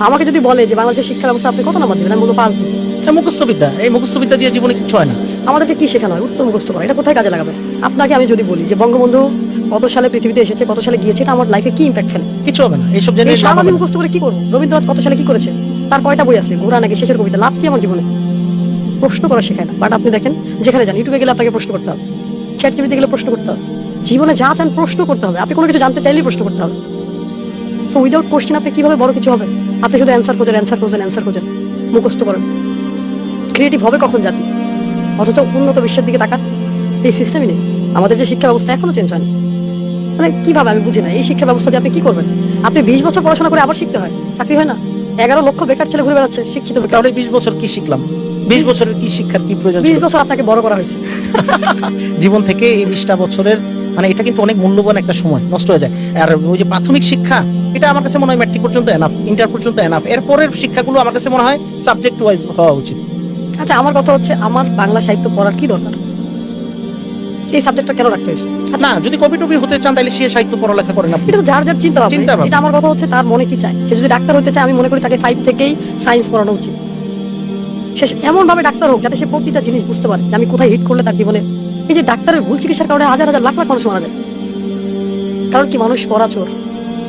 আমাকে যদি বলে যে বাংলাদেশের শিক্ষা ব্যবস্থা আপনি কত নাম্বার দিবেন, আমি বলবো 5 দিন। মুখস্থবিদ্যা, এই মুখস্থবিদ্যা দিয়ে জীবনে কিছু হয় না। আমাদেরকে কি শেখানো হয়? উত্তর মুখস্থ করা। এটা কোথায় কাজে লাগাবে? আপনাকে আমি যদি বলি যে বঙ্গবন্ধু কত সালে পৃথিবীতে এসেছে, কত সালে গিয়েছে, এটা আমার লাইফে কি ইম্প্যাক্ট ফেলে? কিছু হবে না, এইসব জেনে এই আমি মুখস্থ করে কি করবো? রবীন্দ্রনাথ কত সালে কি করেছে, তার কয়টা বই আছে, ঘোড়া নাকি শেষের কবিতা, লাভ কি আমার জীবনে? প্রশ্ন করা শেখায় না। বাট আপনি দেখেন, যেখানে যান, ইউটিউবে গেলে আপনাকে প্রশ্ন করতে হবে, চ্যাট জিপিটিতে গেলে প্রশ্ন করতে হবে, জীবনে যা চান প্রশ্ন করতে হবে। আপনি কোনো কিছু জানতে চাইলেই প্রশ্ন করতে হবে। সো উইদাউট কোশ্চেন আপনি কিভাবে বড় কিছু হবে? আপনি শুধু অ্যান্সার খোঁজেন, মুখস্থ করেন। ক্রিয়েটিভ হবে কখন জাতি? অথচ উন্নত বিশ্বের দিকে তাকান, এই সিস্টেমই নেই। আমাদের যে শিক্ষা ব্যবস্থা এখনো চেঞ্জ হয়নি। মানে কিভাবে আমি বুঝি না, এই শিক্ষা ব্যবস্থা দিয়ে আপনি কি করবেন? আপনি 20 বছর পড়াশোনা করে আবার শিখতে হয়, চাকরি হয় না। 11 লক্ষ বেকার ছেলে ঘুরে বেড়াচ্ছে, শিক্ষিত বেকার। তাহলে 20 বছর কি শিখলাম? 20 বছরের কি শিক্ষার কি প্রয়োজন? 20 বছর আপনাকে বড় করা হয়েছে। জীবন থেকে এই 20টা বছরের মানে এটা কিন্তু অনেক মূল্যবান একটা সময় নষ্ট হয়ে যায়। আর ওই যে প্রাথমিক শিক্ষা, এটা আমার কাছে মনে হয় ম্যাট্রিক পর্যন্ত এনাফ, ইন্টার পর্যন্ত এনাফ। এরপরের শিক্ষাগুলো আমার কাছে মনে হয় সাবজেক্ট ওয়াইজ হওয়া উচিত। আচ্ছা, আমার কথা হচ্ছে, আমার বাংলা সাহিত্য পড়ার কি দরকার? এই সাবজেক্টটা কেন রাখতে হয়েছে? না, যদি কবি টবি হতে চান তাহলে সে সাহিত্য পড়ালেখা করেন আপনি। এটা তো যার যার চিন্তা চিন্তা ভাবনা। ভাবনা। এটা আমার কথা হচ্ছে, তার মনে কি চায়। সে যদি ডাক্তার হতে চায়, আমি মনে করি তাকে 5 থেকেই সায়েন্স পড়ানো উচিত। সে এমন ভাবে ডাক্তার হোক যাতে সে প্রতিটা জিনিস বুঝতে পারে যে আমি কোথায় হিট করলে তার জীবনে। এই যে ডাক্তারের ভুল চিকিৎসার কারণে হাজার হাজার লাখ লাখ মানুষ মারা যায়, কারণ কি? মানুষ পড়া চোর।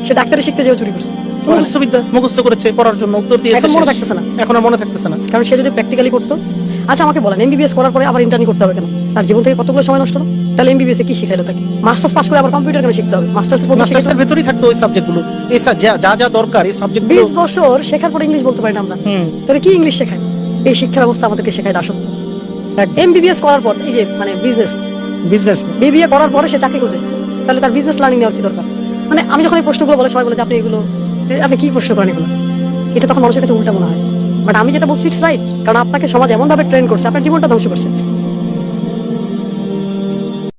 সে ডাক্তারি শিখতে যেও চুরি করছে, মুখস্থবিদ্যা মুখস্থ করেছে, পড়ার জন্য উত্তর দিয়েছে, এখন মনে থাকতেছে না। এখন আর মনে থাকতেছে না। কারণ সে যদি প্র্যাকটিক্যালি করতো। আচ্ছা আমাকে বলেন, এমবিবিএস করার পরে আবার ইন্টার্নি করতে হবে কেন? তার জীবন থেকে কতগুলো সময় নষ্ট হলো। তাহলে এমবিবিএস এ কি শিখাইলো তাকে? মাস্টার্স পাস করে আবার কম্পিউটার কেন শিখতে হবে? মাস্টার্সের ভেতরেই থাকতো ওই সাবজেক্টগুলো, এই যা যা দরকার এই সাবজেক্টগুলো। 20 বছর শেখার পরে ইংলিশ বলতে পারি না আমরা, তাহলে কি ইংলিশ শেখায়? এই শিক্ষা ব্যবস্থা আমাদেরকে শেখায় দাসত্ব। এমবিবিএস করার পর এই যে মানে বিজনেস, বিবিএ করার পরে সে চাকরি খোঁজে, তাহলে তার বিজনেস লার্নিং নেওয়ার কি দরকার? মানে আমি যখন এই প্রশ্নগুলো বলে, সবাই বলে যে আপনি কি প্রশ্ন করেন এগুলো? এটা তখন মানুষের কাছে উল্টা মনে হয়। বাট আমি যেটা বলছি ইটস রাইট, কারণ আপনাকে সমাজ এমন ভাবে ট্রেন করছে, আপনার জীবনটা ধ্বংস করছে।